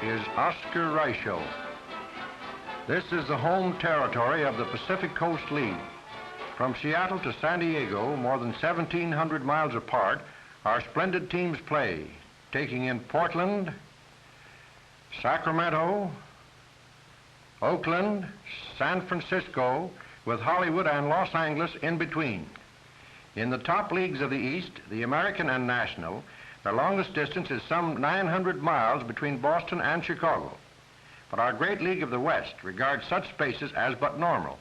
is Oscar Reicho. This is the home territory of the Pacific Coast League. From Seattle to San Diego, more than 1,700 miles apart, our splendid teams play, taking in Portland, Sacramento, Oakland, San Francisco, with Hollywood and Los Angeles in between. In the top leagues of the East, the American and National, the longest distance is some 900 miles between Boston and Chicago. But our great League of the West regards such spaces as but normal,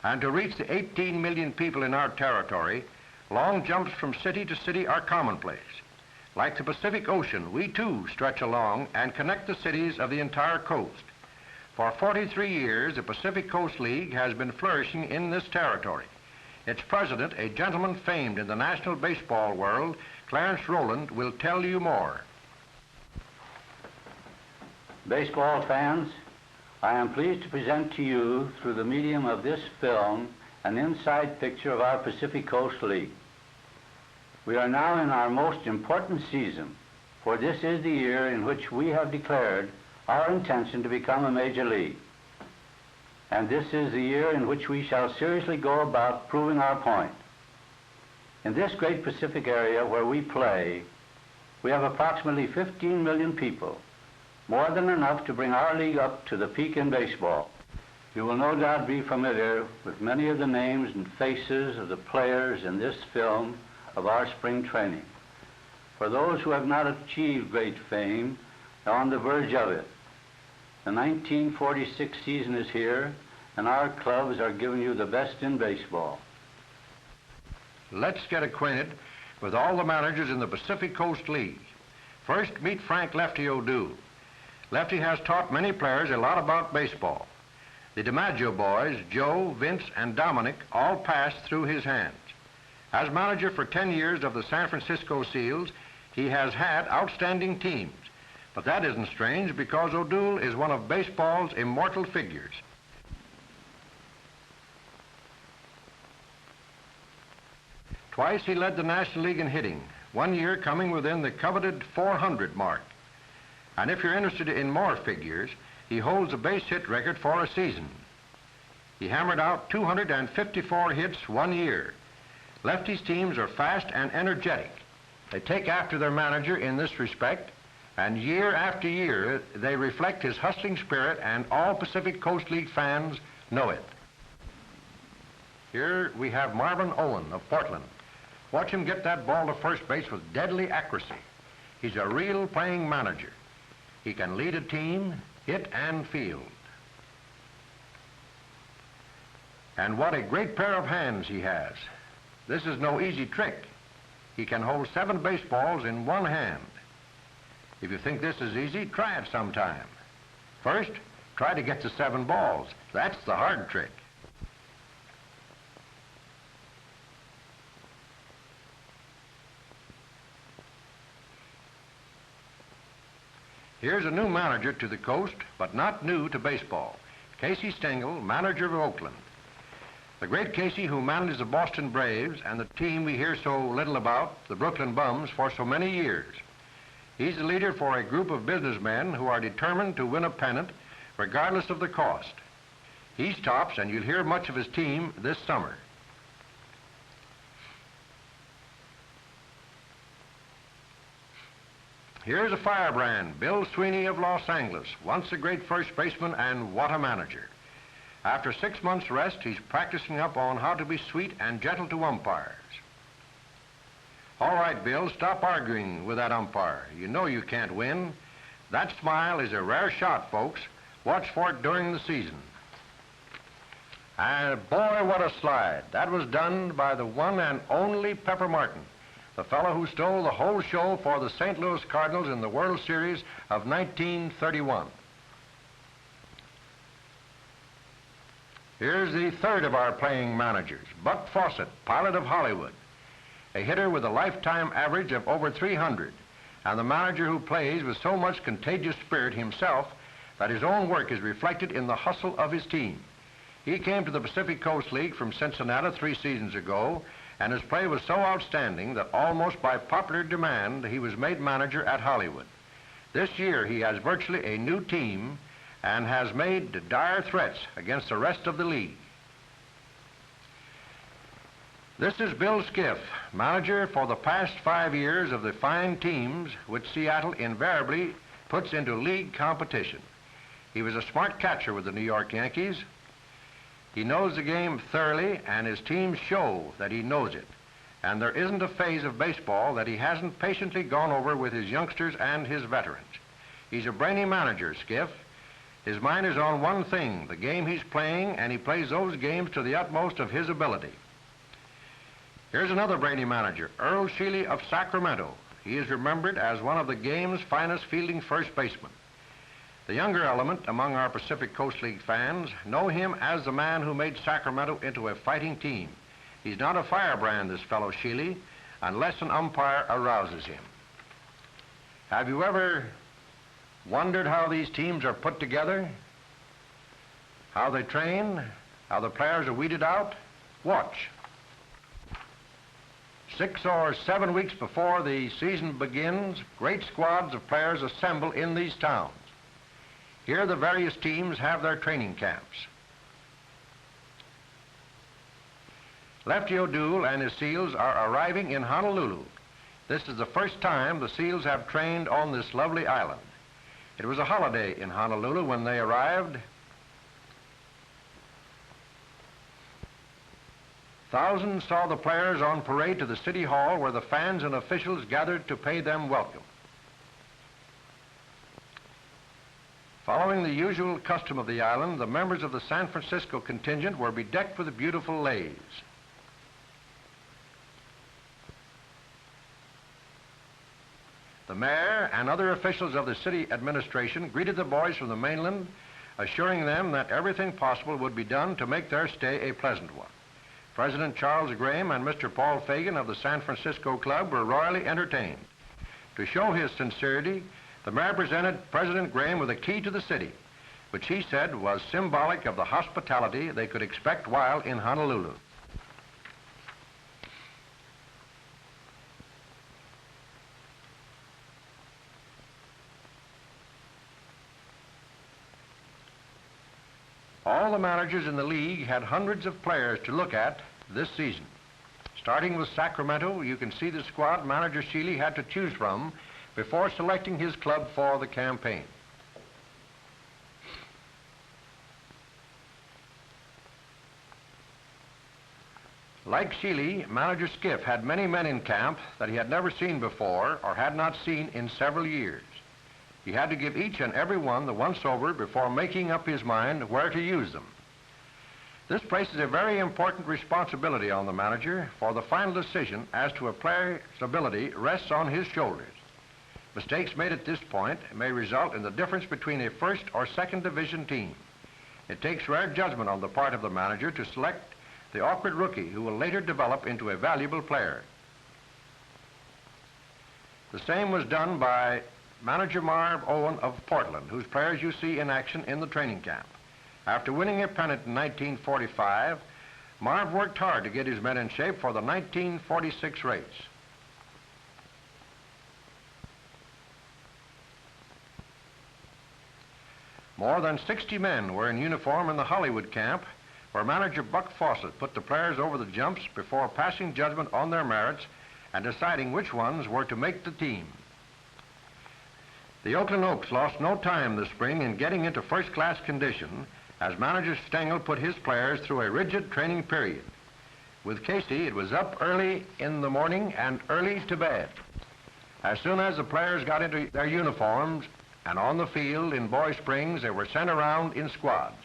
and to reach the 18 million people in our territory, long jumps from city to city are commonplace. Like the Pacific Ocean, we too stretch along and connect the cities of the entire coast. For 43 years, the Pacific Coast League has been flourishing in this territory. Its president, a gentleman famed in the national baseball world, Clarence Rowland, will tell you more. Baseball fans, I am pleased to present to you, through the medium of this film, an inside picture of our Pacific Coast League. We are now in our most important season, for this is the year in which we have declared our intention to become a major league. And this is the year in which we shall seriously go about proving our point. In this great Pacific area where we play, we have approximately 15 million people, more than enough to bring our league up to the peak in baseball. You will no doubt be familiar with many of the names and faces of the players in this film of our spring training. For those who have not achieved great fame, are on the verge of it. The 1946 season is here, and our clubs are giving you the best in baseball. Let's get acquainted with all the managers in the Pacific Coast League. First, meet Frank Lefty O'Doul. Lefty has taught many players a lot about baseball. The DiMaggio boys, Joe, Vince, and Dominic, all passed through his hands. As manager for 10 years of the San Francisco Seals, he has had outstanding teams. But that isn't strange, because O'Doul is one of baseball's immortal figures. Twice he led the National League in hitting, one year coming within the coveted 400 mark. And if you're interested in more figures, he holds a base hit record for a season. He hammered out 254 hits one year. Lefty's teams are fast and energetic. They take after their manager in this respect, and year after year, they reflect his hustling spirit, and all Pacific Coast League fans know it. Here we have Marvin Owen of Portland. Watch him get that ball to first base with deadly accuracy. He's a real playing manager. He can lead a team, hit and field. And what a great pair of hands he has. This is no easy trick. He can hold 7 baseballs in one hand. If you think this is easy, try it sometime. First, try to get to 7 balls. That's the hard trick. Here's a new manager to the coast, but not new to baseball. Casey Stengel, manager of Oakland. The great Casey, who manages the Boston Braves and the team we hear so little about, the Brooklyn Bums, for so many years. He's the leader for a group of businessmen who are determined to win a pennant regardless of the cost. He's tops, and you'll hear much of his team this summer. Here's a firebrand, Bill Sweeney of Los Angeles, once a great first baseman, and what a manager. After 6 months' rest, he's practicing up on how to be sweet and gentle to umpires. All right, Bill, stop arguing with that umpire. You know you can't win. That smile is a rare shot, folks. Watch for it during the season. And boy, what a slide. That was done by the one and only Pepper Martin, the fellow who stole the whole show for the St. Louis Cardinals in the World Series of 1931. Here's the third of our playing managers, Buck Fawcett, pilot of Hollywood, a hitter with a lifetime average of over 300, and the manager who plays with so much contagious spirit himself that his own work is reflected in the hustle of his team. He came to the Pacific Coast League from Cincinnati 3 seasons ago, and his play was so outstanding that almost by popular demand he was made manager at Hollywood. This year he has virtually a new team and has made dire threats against the rest of the league. This is Bill Skiff, manager for the past 5 years of the fine teams which Seattle invariably puts into league competition. He was a smart catcher with the New York Yankees. He knows the game thoroughly, and his teams show that he knows it. And there isn't a phase of baseball that he hasn't patiently gone over with his youngsters and his veterans. He's a brainy manager, Skiff. His mind is on one thing, the game he's playing, and he plays those games to the utmost of his ability. Here's another brainy manager, Earl Schiele of Sacramento. He is remembered as one of the game's finest fielding first basemen. The younger element among our Pacific Coast League fans know him as the man who made Sacramento into a fighting team. He's not a firebrand, this fellow Schiele, unless an umpire arouses him. Have you ever wondered how these teams are put together? How they train? How the players are weeded out? Watch. 6 or 7 weeks before the season begins, great squads of players assemble in these towns. Here the various teams have their training camps. Lefty O'Doul and his Seals are arriving in Honolulu. This is the first time the Seals have trained on this lovely island. It was a holiday in Honolulu when they arrived. Thousands saw the players on parade to the City Hall, where the fans and officials gathered to pay them welcome. Following the usual custom of the island, the members of the San Francisco contingent were bedecked with beautiful leis. The mayor and other officials of the city administration greeted the boys from the mainland, assuring them that everything possible would be done to make their stay a pleasant one. President Charles Graham and Mr. Paul Fagan of the San Francisco Club were royally entertained. To show his sincerity, the mayor presented President Graham with a key to the city, which he said was symbolic of the hospitality they could expect while in Honolulu. All the managers in the league had hundreds of players to look at this season. Starting with Sacramento, you can see the squad manager Schiele had to choose from before selecting his club for the campaign. Like Schiele, manager Skiff had many men in camp that he had never seen before or had not seen in several years. He had to give each and every one the once-over before making up his mind where to use them. This places a very important responsibility on the manager, for the final decision as to a player's ability rests on his shoulders. Mistakes made at this point may result in the difference between a first or second division team. It takes rare judgment on the part of the manager to select the awkward rookie who will later develop into a valuable player. The same was done by manager Marv Owen of Portland, whose players you see in action in the training camp. After winning a pennant in 1945, Marv worked hard to get his men in shape for the 1946 race. More than 60 men were in uniform in the Hollywood camp, where manager Buck Fawcett put the players over the jumps before passing judgment on their merits and deciding which ones were to make the team. The Oakland Oaks lost no time this spring in getting into first-class condition, as manager Stengel put his players through a rigid training period. With Casey, it was up early in the morning and early to bed. As soon as the players got into their uniforms and on the field in Boy Springs, they were sent around in squads.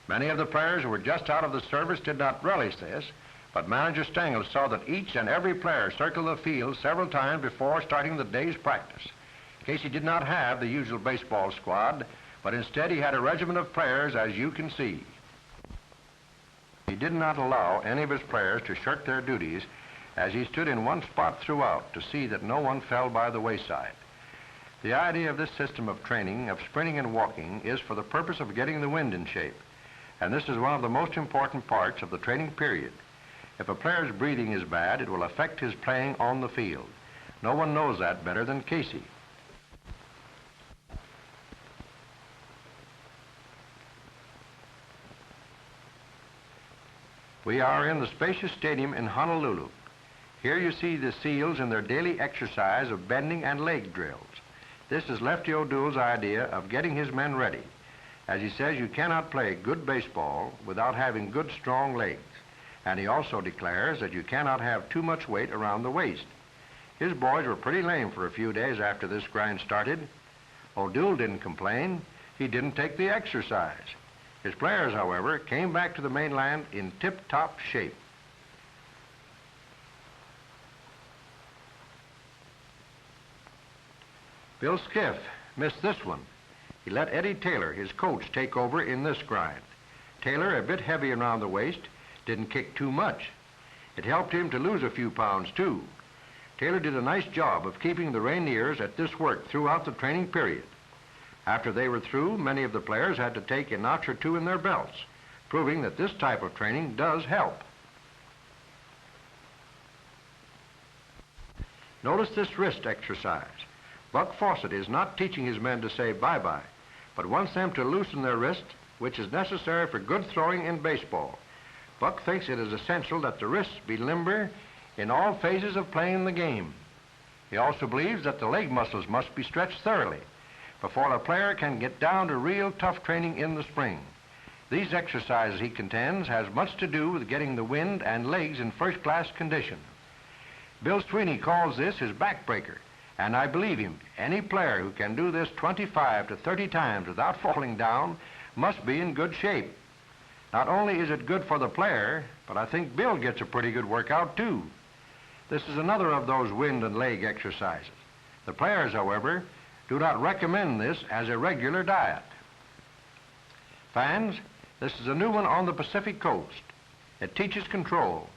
Many of the players who were just out of the service did not relish this, but manager Stengel saw that each and every player circled the field several times before starting the day's practice. Casey did not have the usual baseball squad, but instead he had a regiment of players, as you can see. He did not allow any of his players to shirk their duties, as he stood in one spot throughout to see that no one fell by the wayside. The idea of this system of training, of sprinting and walking, is for the purpose of getting the wind in shape, and this is one of the most important parts of the training period. If a player's breathing is bad, it will affect his playing on the field. No one knows that better than Casey. We are in the spacious stadium in Honolulu. Here you see the SEALs in their daily exercise of bending and leg drills. This is Lefty O'Doule's idea of getting his men ready. As he says, you cannot play good baseball without having good, strong legs. And he also declares that you cannot have too much weight around the waist. His boys were pretty lame for a few days after this grind started. O'Doule didn't complain. He didn't take the exercise. His players, however, came back to the mainland in tip-top shape. Bill Skiff missed this one. He let Eddie Taylor, his coach, take over in this grind. Taylor, a bit heavy around the waist, didn't kick too much. It helped him to lose a few pounds, too. Taylor did a nice job of keeping the Rainiers at this work throughout the training period. After they were through, many of the players had to take a notch or two in their belts, proving that this type of training does help. Notice this wrist exercise. Buck Fawcett is not teaching his men to say bye-bye, but wants them to loosen their wrist, which is necessary for good throwing in baseball. Buck thinks it is essential that the wrists be limber in all phases of playing the game. He also believes that the leg muscles must be stretched thoroughly before a player can get down to real tough training in the spring. These exercises, he contends, has much to do with getting the wind and legs in first-class condition. Bill Sweeney calls this his backbreaker, and I believe him. Any player who can do this 25 to 30 times without falling down must be in good shape. Not only is it good for the player, but I think Bill gets a pretty good workout too. This is another of those wind and leg exercises. The players, however, do not recommend this as a regular diet. Fans, this is a new one on the Pacific Coast. It teaches control.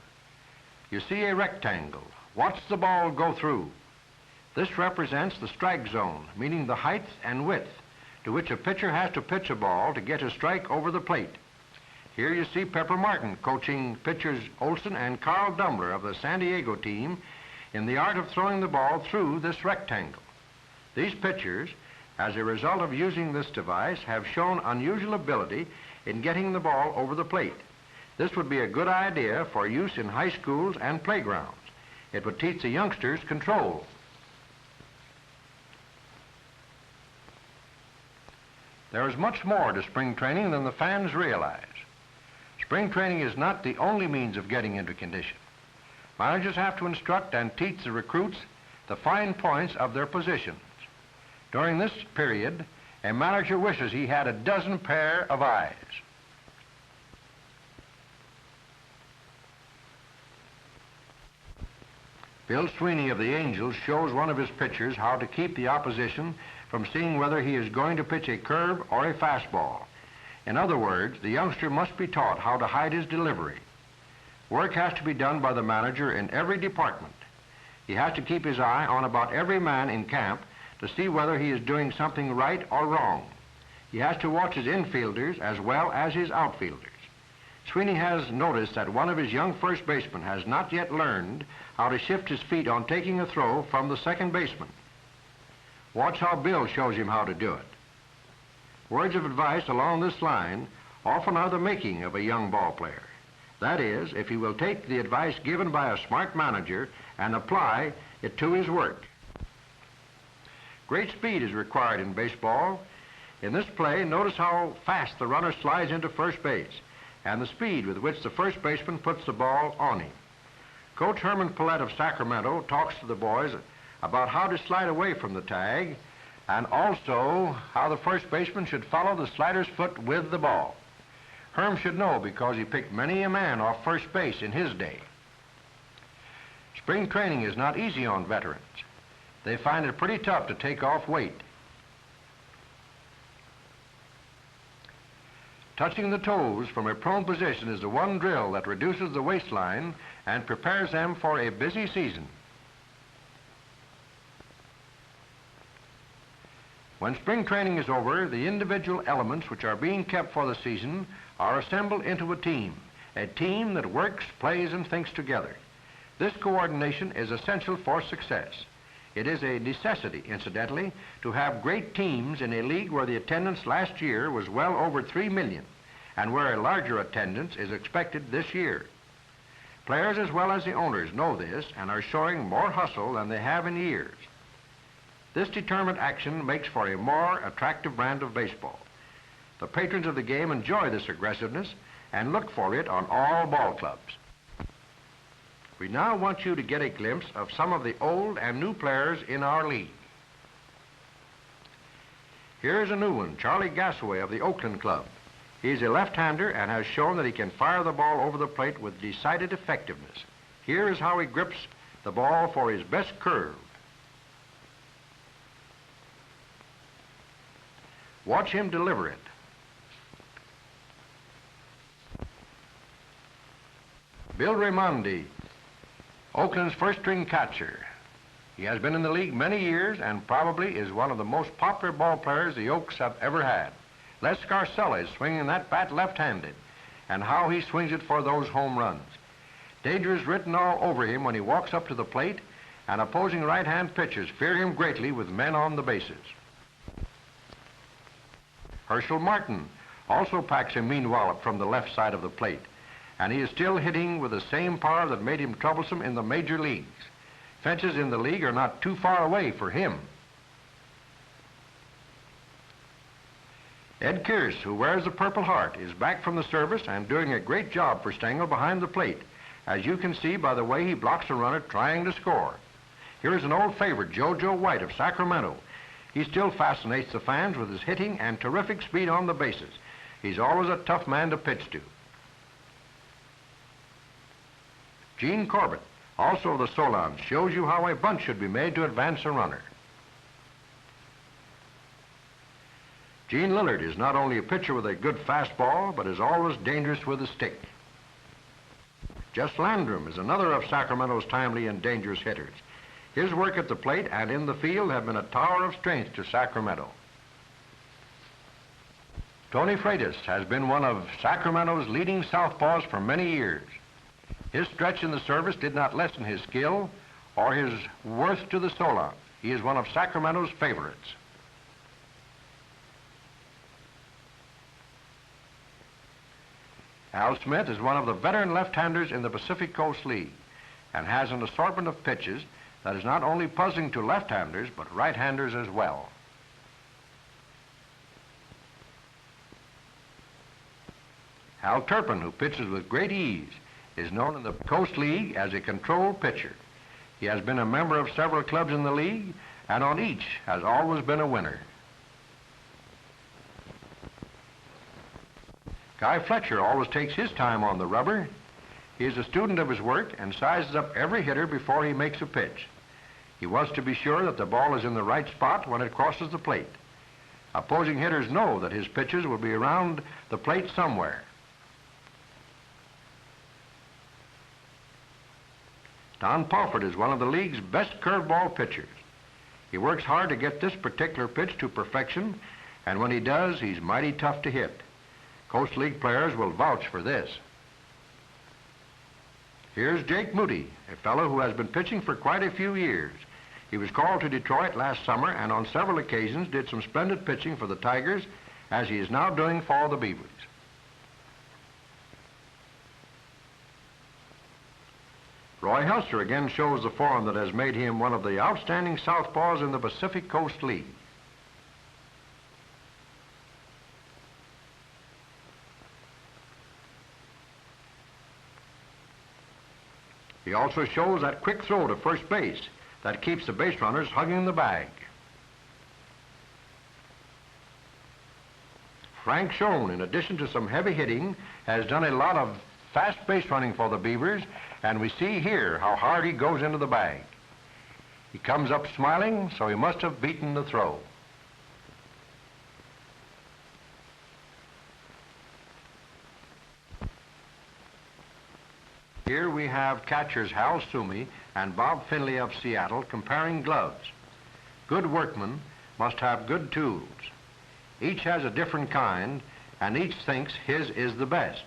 You see a rectangle. Watch the ball go through. This represents the strike zone, meaning the height and width to which a pitcher has to pitch a ball to get a strike over the plate. Here you see Pepper Martin coaching pitchers Olson and Carl Dumbler of the San Diego team in the art of throwing the ball through this rectangle. These pitchers, as a result of using this device, have shown unusual ability in getting the ball over the plate. This would be a good idea for use in high schools and playgrounds. It would teach the youngsters control. There is much more to spring training than the fans realize. Spring training is not the only means of getting into condition. Managers have to instruct and teach the recruits the fine points of their positions. During this period, a manager wishes he had a dozen pair of eyes. Bill Sweeney of the Angels shows one of his pitchers how to keep the opposition from seeing whether he is going to pitch a curve or a fastball. In other words, the youngster must be taught how to hide his delivery. Work has to be done by the manager in every department. He has to keep his eye on about every man in camp to see whether he is doing something right or wrong. He has to watch his infielders as well as his outfielders. Sweeney has noticed that one of his young first basemen has not yet learned how to shift his feet on taking a throw from the second baseman. Watch how Bill shows him how to do it. Words of advice along this line often are the making of a young ball player. That is, if he will take the advice given by a smart manager and apply it to his work. Great speed is required in baseball. In this play, notice how fast the runner slides into first base and the speed with which the first baseman puts the ball on him. Coach Herman Paulette of Sacramento talks to the boys about how to slide away from the tag and also how the first baseman should follow the slider's foot with the ball. Herm should know because he picked many a man off first base in his day. Spring training is not easy on veterans. They find it pretty tough to take off weight. Touching the toes from a prone position is the one drill that reduces the waistline and prepares them for a busy season. When spring training is over, the individual elements which are being kept for the season are assembled into a team that works, plays, and thinks together. This coordination is essential for success. It is a necessity, incidentally, to have great teams in a league where the attendance last year was well over 3 million and where a larger attendance is expected this year. Players as well as the owners know this and are showing more hustle than they have in years. This determined action makes for a more attractive brand of baseball. The patrons of the game enjoy this aggressiveness and look for it on all ball clubs. We now want you to get a glimpse of some of the old and new players in our league. Here's a new one, Charlie Gasaway of the Oakland Club. He's a left-hander and has shown that he can fire the ball over the plate with decided effectiveness. Here is how he grips the ball for his best curve. Watch him deliver it. Bill Raimondi, Oakland's first-string catcher. He has been in the league many years and probably is one of the most popular ball players the Oaks have ever had. Les Scarcella is swinging that bat left-handed, and how he swings it for those home runs. Danger is written all over him when he walks up to the plate, and opposing right-hand pitchers fear him greatly with men on the bases. Herschel Martin also packs a mean wallop from the left side of the plate, and he is still hitting with the same power that made him troublesome in the major leagues. Fences in the league are not too far away for him. Ed Kearse, who wears the Purple Heart, is back from the service and doing a great job for Stengel behind the plate, as you can see by the way he blocks a runner trying to score. Here's an old favorite, Jojo White of Sacramento. He still fascinates the fans with his hitting and terrific speed on the bases. He's always a tough man to pitch to. Gene Corbett, also of the Solons, shows you how a bunt should be made to advance a runner. Gene Lillard is not only a pitcher with a good fastball, but is always dangerous with a stick. Jess Landrum is another of Sacramento's timely and dangerous hitters. His work at the plate and in the field have been a tower of strength to Sacramento. Tony Freitas has been one of Sacramento's leading southpaws for many years. His stretch in the service did not lessen his skill or his worth to the Solons. He is one of Sacramento's favorites. Al Smith is one of the veteran left-handers in the Pacific Coast League and has an assortment of pitches that is not only puzzling to left-handers, but right-handers as well. Hal Turpin, who pitches with great ease, is known in the Coast League as a controlled pitcher. He has been a member of several clubs in the league, and on each has always been a winner. Guy Fletcher always takes his time on the rubber. He is a student of his work and sizes up every hitter before he makes a pitch. He wants to be sure that the ball is in the right spot when it crosses the plate. Opposing hitters know that his pitches will be around the plate somewhere. Don Paulford is one of the league's best curveball pitchers. He works hard to get this particular pitch to perfection, and when he does, he's mighty tough to hit. Coast League players will vouch for this. Here's Jake Moody, a fellow who has been pitching for quite a few years. He was called to Detroit last summer and on several occasions did some splendid pitching for the Tigers, as he is now doing for the Beavers. Roy Helster again shows the form that has made him one of the outstanding southpaws in the Pacific Coast League. He also shows that quick throw to first base that keeps the base runners hugging the bag. Frank Schoen, in addition to some heavy hitting, has done a lot of fast base running for the Beavers, and we see here how hard he goes into the bag. He comes up smiling, so he must have beaten the throw. Here we have catchers Hal Sumi and Bob Finley of Seattle comparing gloves. Good workmen must have good tools. Each has a different kind, and each thinks his is the best.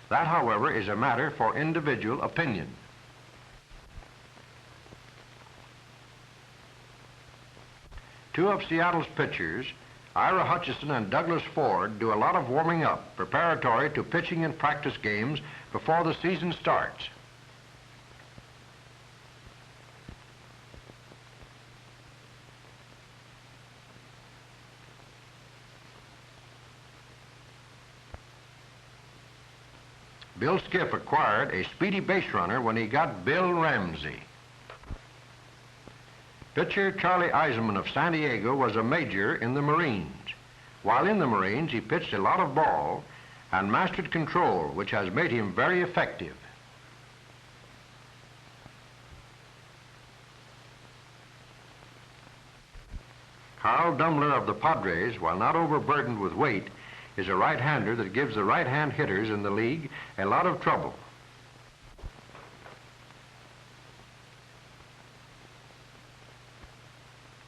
That, however, is a matter for individual opinion. Two of Seattle's pitchers, Ira Hutchison and Douglas Ford, do a lot of warming up preparatory to pitching in practice games before the season starts. Bill Skiff acquired a speedy base runner when he got Bill Ramsey. Pitcher Charlie Eisenman of San Diego was a major in the Marines. While in the Marines, he pitched a lot of ball and mastered control, which has made him very effective. Carl Dummler of the Padres, while not overburdened with weight, is a right-hander that gives the right-hand hitters in the league a lot of trouble.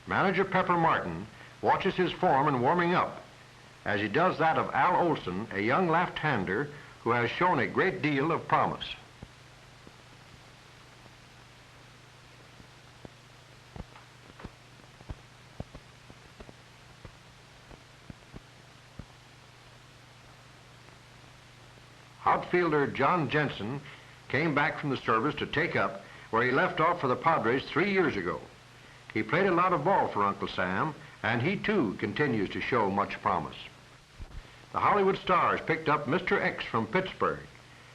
Manager Pepper Martin watches his form in warming up, as he does that of Al Olson, a young left-hander who has shown a great deal of promise. Outfielder Jon Jensen came back from the service to take up where he left off for the Padres 3 years ago. He played a lot of ball for Uncle Sam, and he too continues to show much promise. The Hollywood Stars picked up Mr. X from Pittsburgh.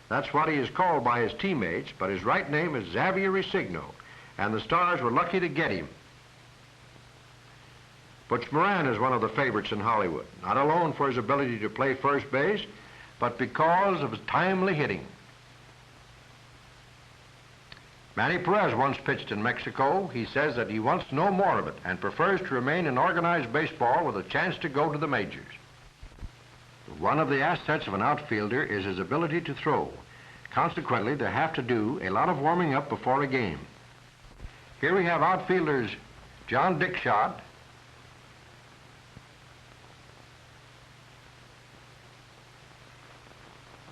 That's what he is called by his teammates, but his right name is Xavier Resigno, and the Stars were lucky to get him. Butch Moran is one of the favorites in Hollywood, not alone for his ability to play first base, but because of his timely hitting. Manny Perez once pitched in Mexico. He says that he wants no more of it and prefers to remain in organized baseball with a chance to go to the majors. One of the assets of an outfielder is his ability to throw. Consequently, they have to do a lot of warming up before a game. Here we have outfielders John Dickshot,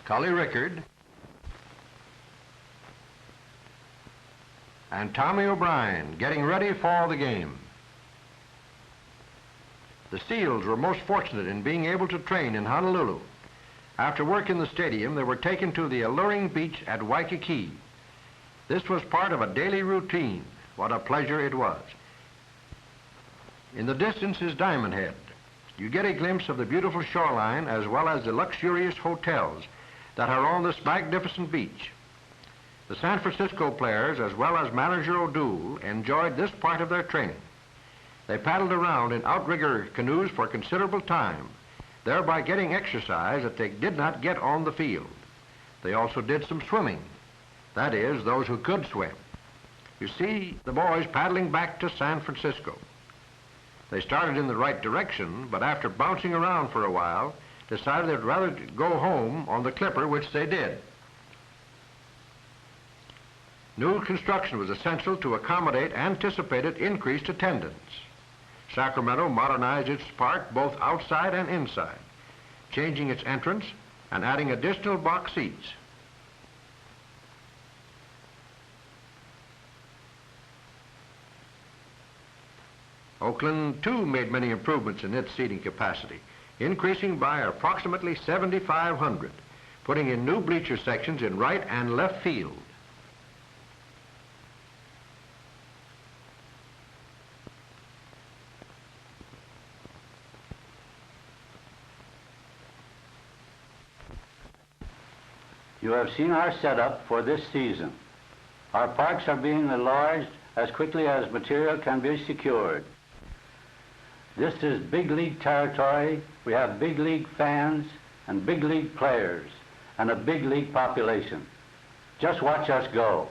Cully Rickard, and Tommy O'Brien getting ready for the game. The Seals were most fortunate in being able to train in Honolulu. After work in the stadium, they were taken to the alluring beach at Waikiki. This was part of a daily routine. What a pleasure it was. In the distance is Diamond Head. You get a glimpse of the beautiful shoreline as well as the luxurious hotels that are on this magnificent beach. The San Francisco players, as well as manager O'Doul, enjoyed this part of their training. They paddled around in outrigger canoes for considerable time, thereby getting exercise that they did not get on the field. They also did some swimming, that is, those who could swim. You see the boys paddling back to San Francisco. They started in the right direction, but after bouncing around for a while, decided they'd rather go home on the Clipper, which they did. New construction was essential to accommodate anticipated increased attendance. Sacramento modernized its park both outside and inside, changing its entrance and adding additional box seats. Oakland, too, made many improvements in its seating capacity, increasing by approximately 7,500, putting in new bleacher sections in right and left field. You have seen our setup for this season. Our parks are being enlarged as quickly as material can be secured. This is big league territory. We have big league fans and big league players and a big league population. Just watch us go.